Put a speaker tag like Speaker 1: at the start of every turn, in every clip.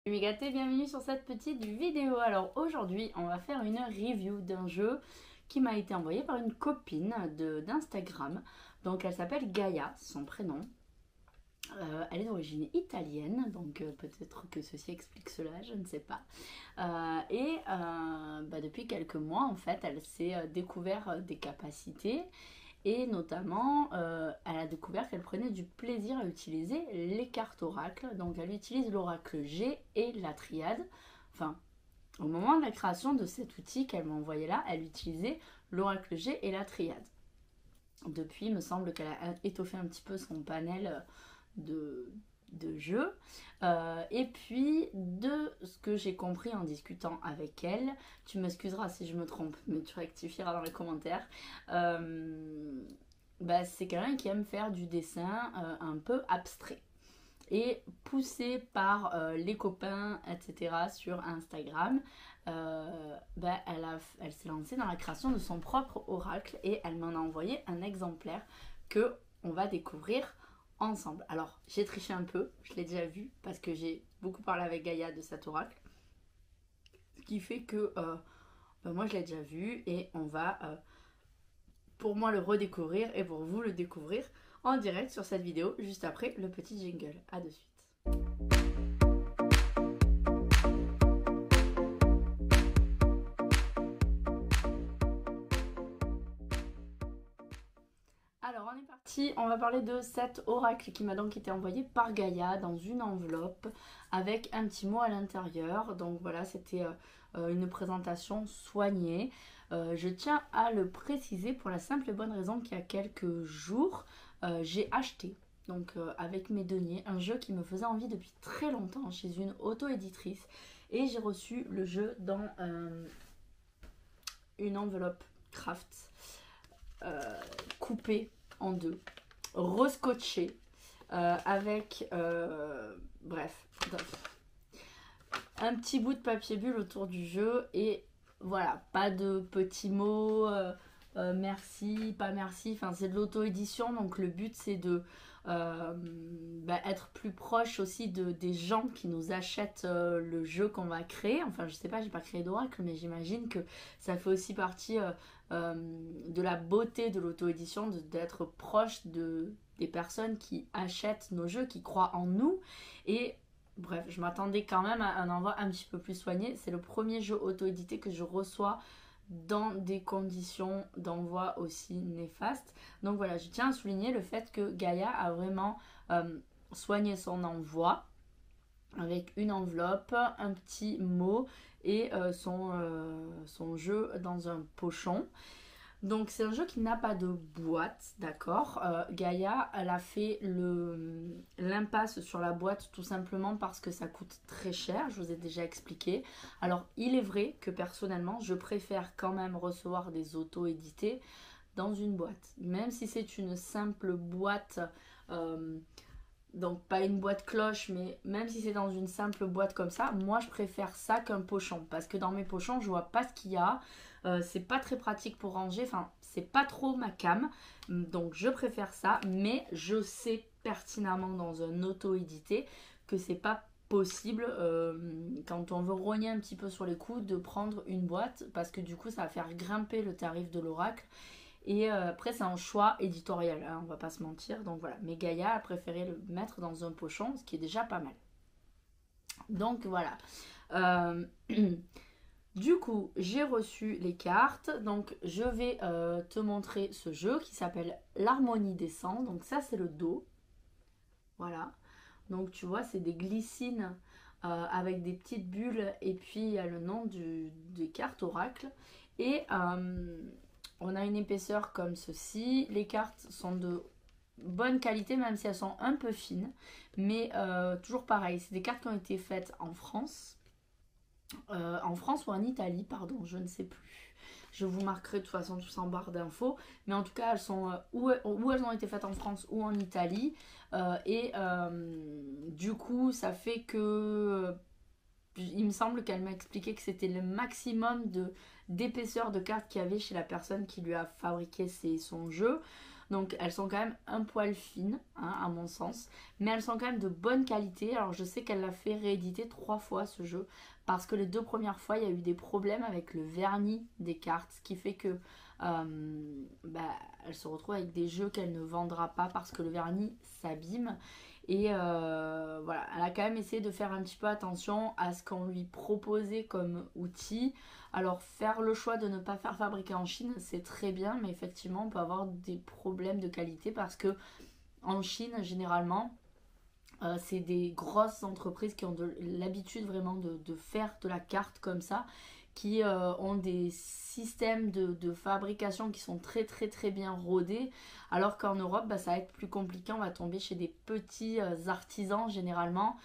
Speaker 1: Salut gâté, bienvenue sur cette petite vidéo. Alors aujourd'hui on va faire une review d'un jeu qui m'a été envoyé par une copine d'Instagram. Donc elle s'appelle Gaïa, son prénom. Elle est d'origine italienne, donc peut-être que ceci explique cela, je ne sais pas. Depuis quelques mois en fait elle s'est découvert des capacités. Et notamment, elle a découvert qu'elle prenait du plaisir à utiliser les cartes oracles. Donc elle utilise l'oracle G et la triade. Enfin, au moment de la création de cet outil qu'elle m'a envoyé là, elle utilisait l'oracle G et la triade. Depuis, il me semble qu'elle a étoffé un petit peu son panel de, de jeux. Et puis, de ce que j'ai compris en discutant avec elle, tu m'excuseras si je me trompe, mais tu rectifieras dans les commentaires. C'est quelqu'un qui aime faire du dessin un peu abstrait. Et poussée par les copains, etc., sur Instagram, elle s'est lancée dans la création de son propre oracle et elle m'en a envoyé un exemplaire que on va découvrir ensemble. Alors, j'ai triché un peu, je l'ai déjà vu parce que j'ai beaucoup parlé avec Gaïa de cet oracle, ce qui fait que moi je l'ai déjà vu et on va pour moi le redécouvrir et pour vous le découvrir en direct sur cette vidéo juste après le petit jingle. A de suite. Alors on est parti, on va parler de cet oracle qui m'a donc été envoyé par Gaïa dans une enveloppe avec un petit mot à l'intérieur. Donc voilà, c'était une présentation soignée. Je tiens à le préciser pour la simple et bonne raison qu'il y a quelques jours, j'ai acheté, donc avec mes deniers, un jeu qui me faisait envie depuis très longtemps chez une auto-éditrice. Et j'ai reçu le jeu dans une enveloppe craft coupée en deux, rescotché avec bref, un petit bout de papier bulle autour du jeu et voilà, pas de petits mots, merci, pas merci, enfin c'est de l'auto-édition, donc le but c'est de être plus proche aussi des gens qui nous achètent le jeu qu'on va créer. Enfin je sais pas, j'ai pas créé d'oracle, mais j'imagine que ça fait aussi partie de la beauté de l'auto-édition, d'être proche des personnes qui achètent nos jeux, qui croient en nous. Et bref, je m'attendais quand même à un envoi un petit peu plus soigné. C'est le premier jeu auto-édité que je reçois dans des conditions d'envoi aussi néfastes. Donc voilà, je tiens à souligner le fait que Gaïa a vraiment soigné son envoi avec une enveloppe, un petit mot et son jeu dans un pochon. Donc c'est un jeu qui n'a pas de boîte, d'accord. Gaïa, elle a fait l'impasse sur la boîte tout simplement parce que ça coûte très cher, je vous ai déjà expliqué. Alors il est vrai que personnellement, je préfère quand même recevoir des auto-édités dans une boîte. Même si c'est une simple boîte, donc pas une boîte cloche, mais même si c'est dans une simple boîte comme ça, moi je préfère ça qu'un pochon. Parce que dans mes pochons, je vois pas ce qu'il y a. C'est pas très pratique pour ranger, enfin c'est pas trop ma cam, donc je préfère ça, mais je sais pertinemment dans un auto-édité que c'est pas possible quand on veut rogner un petit peu sur les coûts de prendre une boîte, parce que du coup ça va faire grimper le tarif de l'oracle. Et après c'est un choix éditorial, hein, on va pas se mentir, donc voilà, mais Gaïa a préféré le mettre dans un pochon, ce qui est déjà pas mal. Donc voilà. euh, Du coup, j'ai reçu les cartes, donc je vais te montrer ce jeu qui s'appelle l'harmonie des sangs. Donc ça c'est le dos, voilà. Donc tu vois, c'est des glycines avec des petites bulles et puis il y a le nom des cartes oracle. Et on a une épaisseur comme ceci. Les cartes sont de bonne qualité même si elles sont un peu fines. Mais toujours pareil, c'est des cartes qui ont été faites en France. En France ou en Italie, pardon, je ne sais plus. Je vous marquerai de toute façon tout ça en barre d'infos. Mais en tout cas, elles sont où elles ont été faites en France ou en Italie. Du coup, ça fait que il me semble qu'elle m'a expliqué que c'était le maximum d'épaisseur de carte qu'il y avait chez la personne qui lui a fabriqué son jeu. Donc elles sont quand même un poil fines, hein, à mon sens. Mais elles sont quand même de bonne qualité. Alors je sais qu'elle l'a fait rééditer 3 fois ce jeu. Parce que les 2 premières fois, il y a eu des problèmes avec le vernis des cartes. Ce qui fait que elle se retrouve avec des jeux qu'elle ne vendra pas parce que le vernis s'abîme. Et voilà, elle a quand même essayé de faire un petit peu attention à ce qu'on lui proposait comme outil. Alors faire le choix de ne pas faire fabriquer en Chine, c'est très bien, mais effectivement on peut avoir des problèmes de qualité parce que en Chine, généralement, c'est des grosses entreprises qui ont l'habitude vraiment de faire de la carte comme ça, qui ont des systèmes de fabrication qui sont très très très bien rodés, alors qu'en Europe, ça va être plus compliqué, on va tomber chez des petits artisans généralement.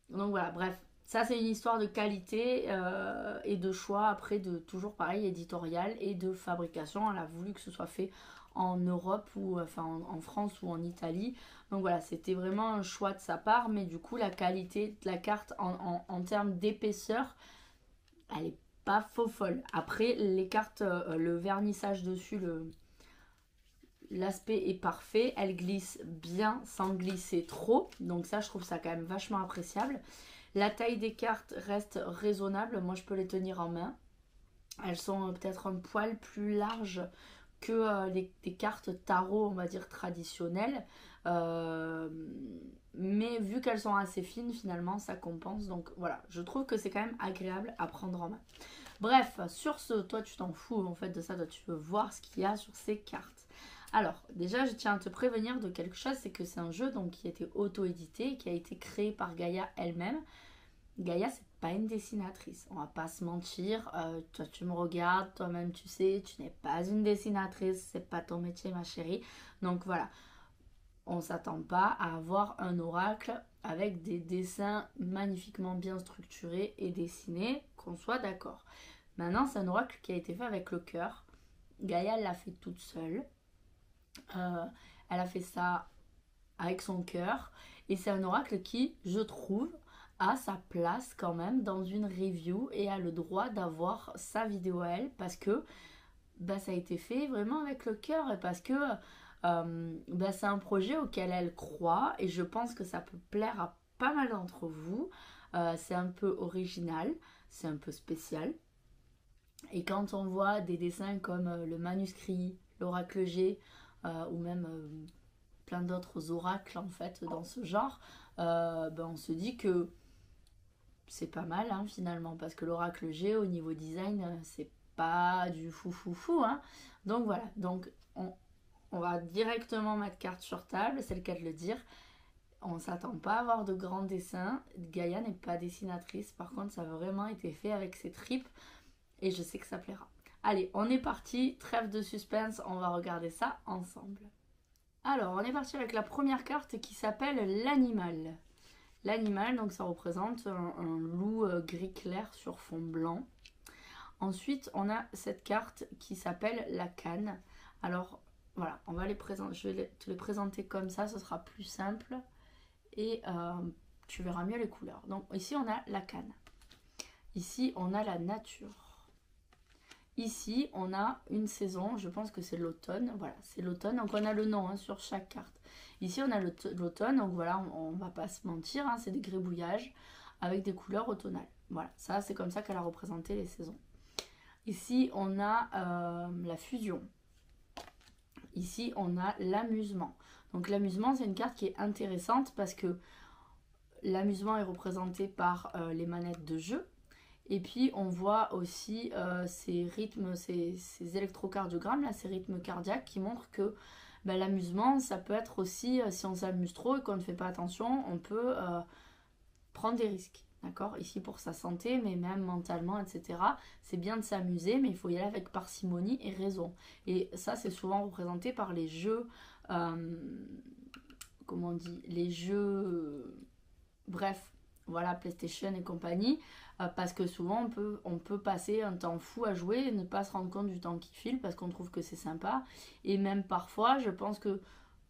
Speaker 1: Donc voilà, bref, ça c'est une histoire de qualité et de choix, après de toujours pareil, éditorial et de fabrication. Elle a voulu que ce soit fait en Europe ou enfin en France ou en Italie. Donc voilà, c'était vraiment un choix de sa part, mais du coup la qualité de la carte en termes d'épaisseur, elle est pas faux folle. Après les cartes, le vernissage dessus, l'aspect est parfait, elle glisse bien sans glisser trop, donc ça je trouve ça quand même vachement appréciable. La taille des cartes reste raisonnable, moi je peux les tenir en main. Elles sont peut-être un poil plus larges que les cartes tarot, on va dire traditionnelles. Mais vu qu'elles sont assez fines, finalement, ça compense. Donc voilà, je trouve que c'est quand même agréable à prendre en main. Bref, sur ce, toi tu t'en fous en fait de ça, toi tu veux voir ce qu'il y a sur ces cartes. Alors, déjà, je tiens à te prévenir de quelque chose, c'est que c'est un jeu donc, qui a été auto-édité, qui a été créé par Gaïa elle-même. Gaïa, c'est pas une dessinatrice, on va pas se mentir. Toi, tu me regardes, toi-même, tu sais, tu n'es pas une dessinatrice, c'est pas ton métier, ma chérie. Donc voilà, on s'attend pas à avoir un oracle avec des dessins magnifiquement bien structurés et dessinés, qu'on soit d'accord. Maintenant, c'est un oracle qui a été fait avec le cœur. Gaïa l'a fait toute seule. Elle a fait ça avec son cœur. Et c'est un oracle qui, je trouve, a sa place quand même dans une review et a le droit d'avoir sa vidéo à elle parce que ça a été fait vraiment avec le cœur et parce que c'est un projet auquel elle croit et je pense que ça peut plaire à pas mal d'entre vous. C'est un peu original, c'est un peu spécial. Et quand on voit des dessins comme le manuscrit, l'oracle G ou même plein d'autres oracles en fait dans ce genre, on se dit que c'est pas mal hein, finalement parce que l'oracle G au niveau design c'est pas du fou hein. Donc voilà, donc on va directement mettre carte sur table, c'est le cas de le dire. On s'attend pas à avoir de grands dessins. Gaïa n'est pas dessinatrice, par contre ça a vraiment été fait avec ses tripes et je sais que ça plaira. Allez, on est parti, trêve de suspense, on va regarder ça ensemble. Alors, on est parti avec la première carte qui s'appelle l'animal. L'animal, donc ça représente un loup gris clair sur fond blanc. Ensuite, on a cette carte qui s'appelle la canne. Alors, voilà, on va les présenter. Je vais te les présenter comme ça, ce sera plus simple. Et tu verras mieux les couleurs. Donc, ici, on a la canne. Ici, on a la nature. Ici, on a une saison, je pense que c'est l'automne. Voilà, c'est l'automne. Donc, on a le nom hein, sur chaque carte. Ici, on a l'automne. Donc, voilà, on va pas se mentir. Hein, c'est des gribouillages avec des couleurs automnales. Voilà, ça, c'est comme ça qu'elle a représenté les saisons. Ici, on a la fusion. Ici, on a l'amusement. Donc, l'amusement, c'est une carte qui est intéressante parce que l'amusement est représenté par les manettes de jeu. Et puis on voit aussi ces rythmes, ces électrocardiogrammes, là, ces rythmes cardiaques qui montrent que l'amusement, ça peut être aussi, si on s'amuse trop et qu'on ne fait pas attention, on peut prendre des risques. D'accord ? Ici pour sa santé, mais même mentalement, etc. C'est bien de s'amuser, mais il faut y aller avec parcimonie et raison. Et ça, c'est souvent représenté par les jeux, comment on dit ? Les jeux, bref, voilà, PlayStation et compagnie. Parce que souvent on peut passer un temps fou à jouer et ne pas se rendre compte du temps qui file parce qu'on trouve que c'est sympa. Et même parfois, je pense que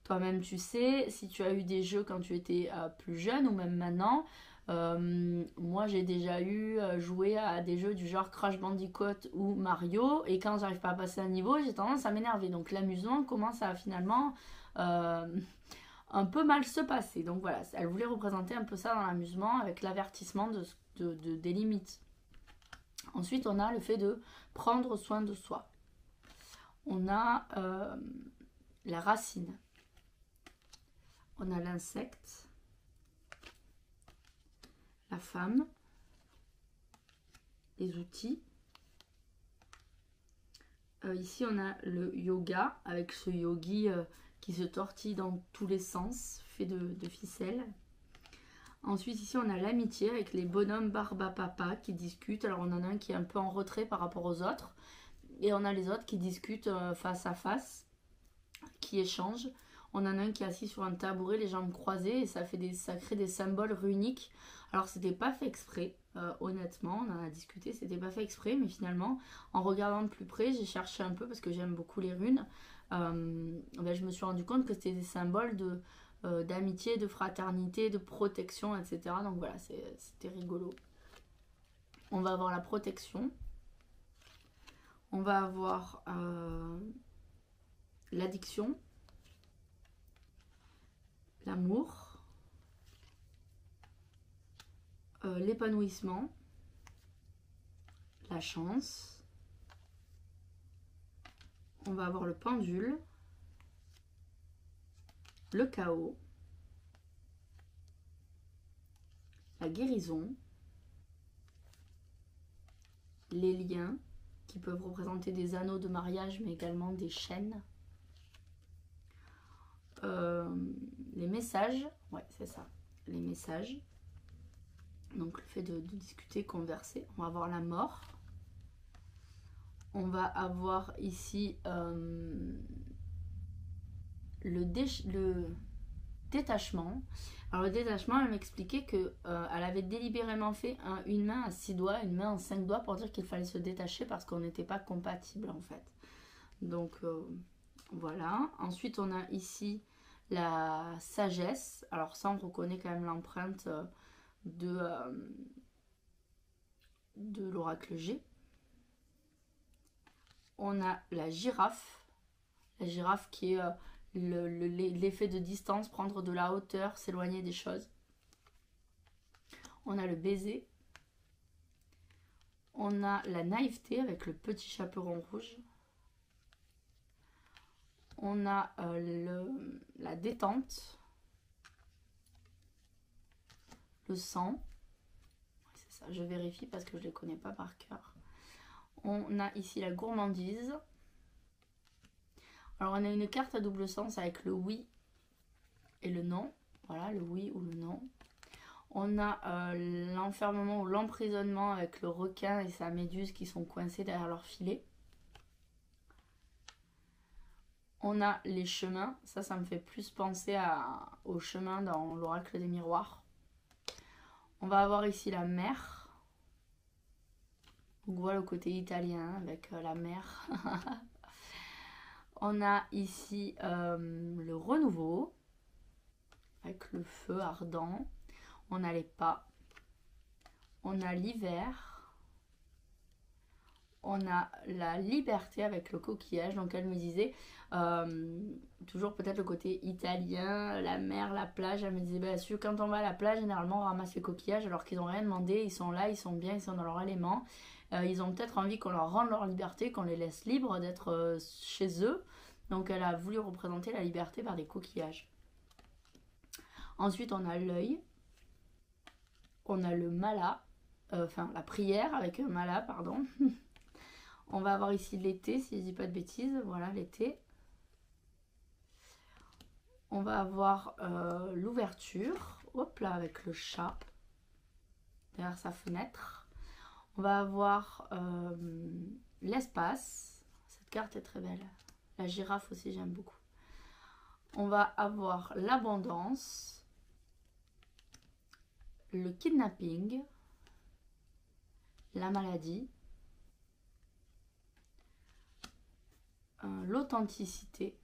Speaker 1: toi-même tu sais, si tu as eu des jeux quand tu étais plus jeune ou même maintenant, Moi j'ai déjà eu joué à des jeux du genre Crash Bandicoot ou Mario, et quand j'arrive pas à passer un niveau, j'ai tendance à m'énerver. Donc l'amusement commence à finalement un peu mal se passer. Donc voilà, elle voulait représenter un peu ça dans l'amusement avec l'avertissement des limites. Ensuite, on a le fait de prendre soin de soi. On a la racine. On a l'insecte. La femme. Les outils. Ici, on a le yoga avec ce yogi qui se tortille dans tous les sens, fait de ficelles. Ensuite, ici, on a l'amitié avec les bonhommes barba papa qui discutent. Alors, on en a un qui est un peu en retrait par rapport aux autres. Et on a les autres qui discutent face à face, qui échangent. On en a un qui est assis sur un tabouret, les jambes croisées, et ça crée des symboles runiques. Alors, c'était pas fait exprès, honnêtement, on en a discuté, c'était pas fait exprès, mais finalement, en regardant de plus près, j'ai cherché un peu parce que j'aime beaucoup les runes. Je me suis rendu compte que c'était des symboles d'amitié, de fraternité, de protection, etc. Donc voilà, c'était rigolo. On va avoir la protection. On va avoir l'addiction, l'amour, l'épanouissement, la chance. On va avoir le pendule, le chaos, la guérison, les liens qui peuvent représenter des anneaux de mariage mais également des chaînes. Les messages, ouais c'est ça, les messages. Donc le fait de discuter, converser. On va avoir la mort. On va avoir ici le détachement. Alors le détachement, elle m'expliquait que elle avait délibérément fait une main à 6 doigts, une main en 5 doigts pour dire qu'il fallait se détacher parce qu'on n'était pas compatible en fait. Donc voilà. Ensuite on a ici la sagesse. Alors ça on reconnaît quand même l'empreinte de l'oracle G. On a la girafe qui est l'effet de distance, prendre de la hauteur, s'éloigner des choses. On a le baiser. On a la naïveté avec le petit chaperon rouge. On a la détente. Le sang. C'est ça, je vérifie parce que je ne les connais pas par cœur. On a ici la gourmandise. Alors on a une carte à double sens avec le oui et le non. Voilà, le oui ou le non. On a l'enfermement ou l'emprisonnement avec le requin et sa méduse qui sont coincés derrière leur filet. On a les chemins. Ça me fait plus penser aux chemins dans l'oracle des miroirs. On va avoir ici la mer. On voit le côté italien avec la mer. On a ici le renouveau avec le feu ardent. On a les pas. On a l'hiver. On a la liberté avec le coquillage. Donc elle me disait, toujours peut-être le côté italien, la mer, la plage. Elle me disait, bah, quand on va à la plage, généralement on ramasse les coquillages alors qu'ils n'ont rien demandé. Ils sont là, ils sont bien, ils sont dans leur élément. Ils ont peut-être envie qu'on leur rende leur liberté, qu'on les laisse libres d'être chez eux. Donc elle a voulu représenter la liberté par des coquillages. Ensuite on a l'œil. On a le mala. La prière avec un mala, pardon. On va avoir ici l'été, si je dis pas de bêtises. Voilà, l'été. On va avoir l'ouverture. Hop là, avec le chat. Derrière sa fenêtre. On va avoir l'espace. Cette carte est très belle. La girafe aussi, j'aime beaucoup. On va avoir l'abondance. Le kidnapping. La maladie. L'authenticité.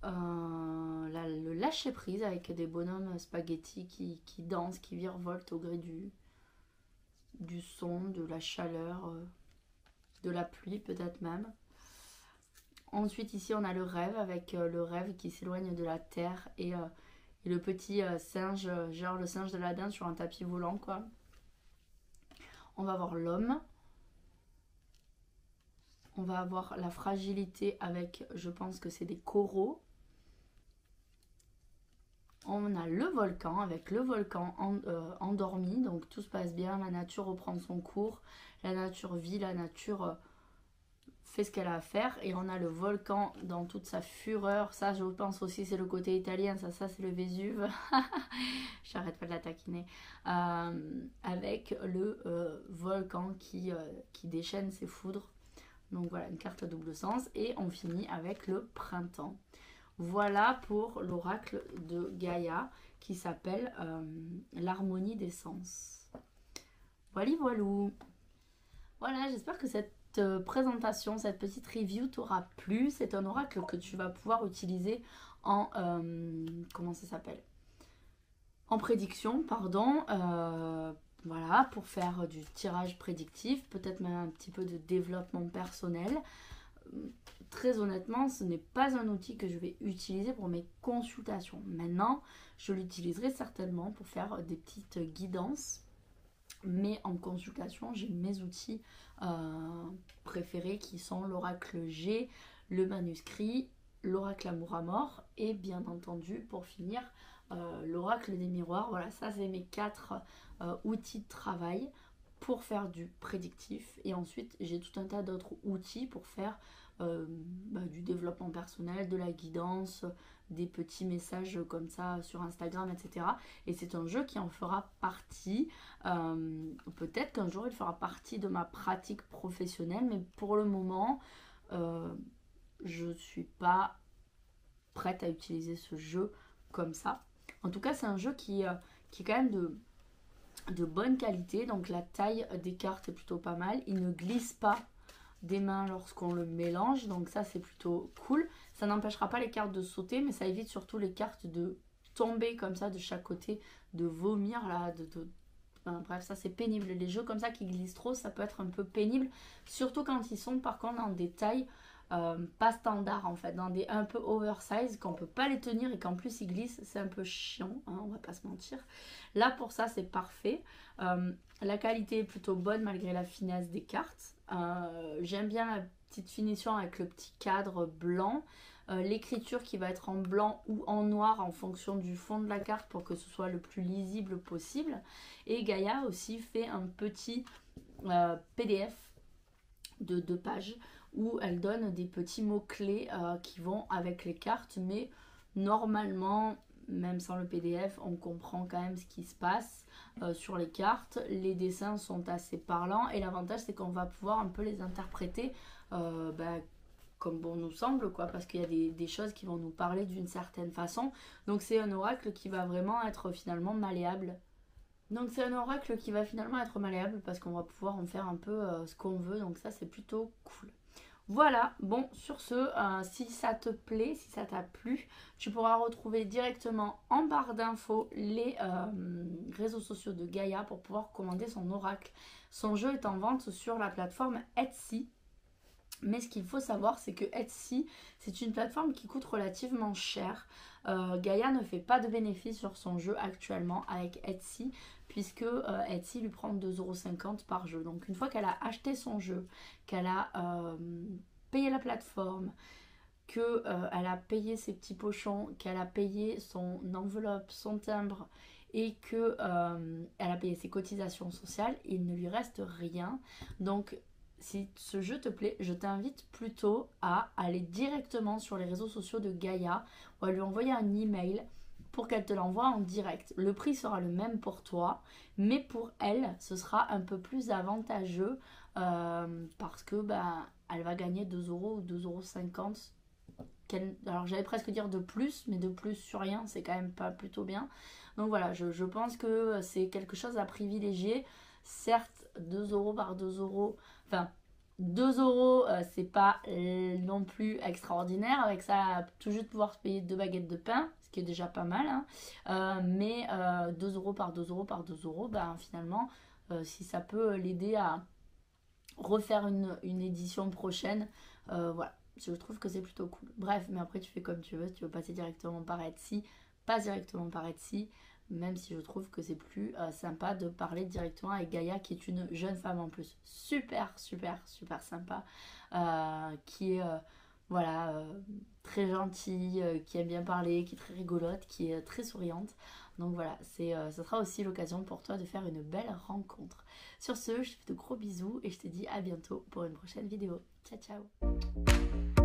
Speaker 1: le lâcher prise avec des bonhommes spaghettis qui dansent, qui virevoltent au gré du son, de la chaleur, de la pluie peut-être même. Ensuite ici on a le rêve avec le rêve qui s'éloigne de la terre et le petit singe, genre le singe de l'Aladin sur un tapis volant quoi. On va avoir l'homme. On va avoir la fragilité avec, je pense que c'est des coraux. On a le volcan avec le volcan endormi, donc tout se passe bien, la nature reprend son cours, la nature vit, la nature fait ce qu'elle a à faire. Et on a le volcan dans toute sa fureur, ça je pense aussi c'est le côté italien, ça c'est le Vésuve, j'arrête pas de la taquiner, avec le volcan qui déchaîne ses foudres. Donc voilà, une carte à double sens. Et on finit avec le printemps. Voilà pour l'oracle de Gaïa qui s'appelle l'harmonie des sens. Voilà, voilou. Voilà, j'espère que cette présentation, cette petite review t'aura plu. C'est un oracle que tu vas pouvoir utiliser en... comment ça s'appelle? En prédiction, pardon. Voilà, pour faire du tirage prédictif, peut-être même un petit peu de développement personnel. Très honnêtement, ce n'est pas un outil que je vais utiliser pour mes consultations. Maintenant, je l'utiliserai certainement pour faire des petites guidances. Mais en consultation, j'ai mes outils préférés qui sont l'oracle G, le manuscrit, l'oracle amour à mort et bien entendu, pour finir, l'oracle des miroirs. Voilà, ça c'est mes 4 outils de travail pour faire du prédictif. Et ensuite, j'ai tout un tas d'autres outils pour faire du développement personnel, de la guidance, des petits messages comme ça sur Instagram, etc. Et c'est un jeu qui en fera partie. Peut-être qu'un jour, il fera partie de ma pratique professionnelle. Mais pour le moment, je ne suis pas prête à utiliser ce jeu comme ça. En tout cas, c'est un jeu qui est quand même de bonne qualité. Donc la taille des cartes est plutôt pas mal. Il ne glisse pas des mains lorsqu'on le mélange, donc ça c'est plutôt cool. Ça n'empêchera pas les cartes de sauter, mais ça évite surtout les cartes de tomber comme ça de chaque côté, de vomir là, enfin, bref, ça c'est pénible. Les jeux comme ça qui glissent trop, ça peut être un peu pénible, surtout quand ils sont par contre dans des tailles pas standards en fait, dans des un peu oversize, qu'on peut pas les tenir et qu'en plus ils glissent, c'est un peu chiant, hein, on va pas se mentir. Là pour ça c'est parfait. La qualité est plutôt bonne malgré la finesse des cartes. J'aime bien la petite finition avec le petit cadre blanc. L'écriture qui va être en blanc ou en noir en fonction du fond de la carte pour que ce soit le plus lisible possible. Et Gaïa aussi fait un petit PDF de 2 pages où elle donne des petits mots-clés qui vont avec les cartes, mais normalement, même sans le PDF, on comprend quand même ce qui se passe sur les cartes. Les dessins sont assez parlants et l'avantage c'est qu'on va pouvoir un peu les interpréter comme bon nous semble, quoi, parce qu'il y a des choses qui vont nous parler d'une certaine façon. Donc c'est un oracle qui va vraiment être finalement malléable. Donc c'est un oracle qui va finalement être malléable parce qu'on va pouvoir en faire un peu ce qu'on veut, donc ça c'est plutôt cool. Voilà, bon, sur ce, si ça te plaît, si ça t'a plu, tu pourras retrouver directement en barre d'infos les réseaux sociaux de Gaïa pour pouvoir commander son oracle. Son jeu est en vente sur la plateforme Etsy. Mais ce qu'il faut savoir, c'est que Etsy, c'est une plateforme qui coûte relativement cher. Gaïa ne fait pas de bénéfice sur son jeu actuellement avec Etsy, puisque Etsy lui prend 2,50 € par jeu. Donc une fois qu'elle a acheté son jeu, qu'elle a payé la plateforme, qu'elle a payé ses petits pochons, qu'elle a payé son enveloppe, son timbre, et qu'elle a payé ses cotisations sociales, il ne lui reste rien. Donc si ce jeu te plaît, je t'invite plutôt à aller directement sur les réseaux sociaux de Gaïa ou à lui envoyer un email pour qu'elle te l'envoie en direct. Le prix sera le même pour toi, mais pour elle, ce sera un peu plus avantageux parce que elle va gagner 2 € ou 2,50 €. Alors j'allais presque dire de plus, mais de plus sur rien, c'est quand même pas plutôt bien. Donc voilà, je pense que c'est quelque chose à privilégier. Certes, 2 € par 2 €, enfin, 2 euros, c'est pas non plus extraordinaire. Avec ça, tout juste pouvoir se payer 2 baguettes de pain, ce qui est déjà pas mal. Hein. Mais 2 euros par 2 euros par 2 euros, ben, finalement, si ça peut l'aider à refaire une édition prochaine, voilà. Je trouve que c'est plutôt cool. Bref, mais après tu fais comme tu veux. Si tu veux passer directement par Etsy, passe directement par Etsy. Même si je trouve que c'est plus sympa de parler directement avec Gaïa, qui est une jeune femme en plus. Super, super, super sympa. Qui est voilà, très gentille, qui aime bien parler, qui est très rigolote, qui est très souriante. Donc voilà, ça sera aussi l'occasion pour toi de faire une belle rencontre. Sur ce, je te fais de gros bisous et je te dis à bientôt pour une prochaine vidéo. Ciao, ciao!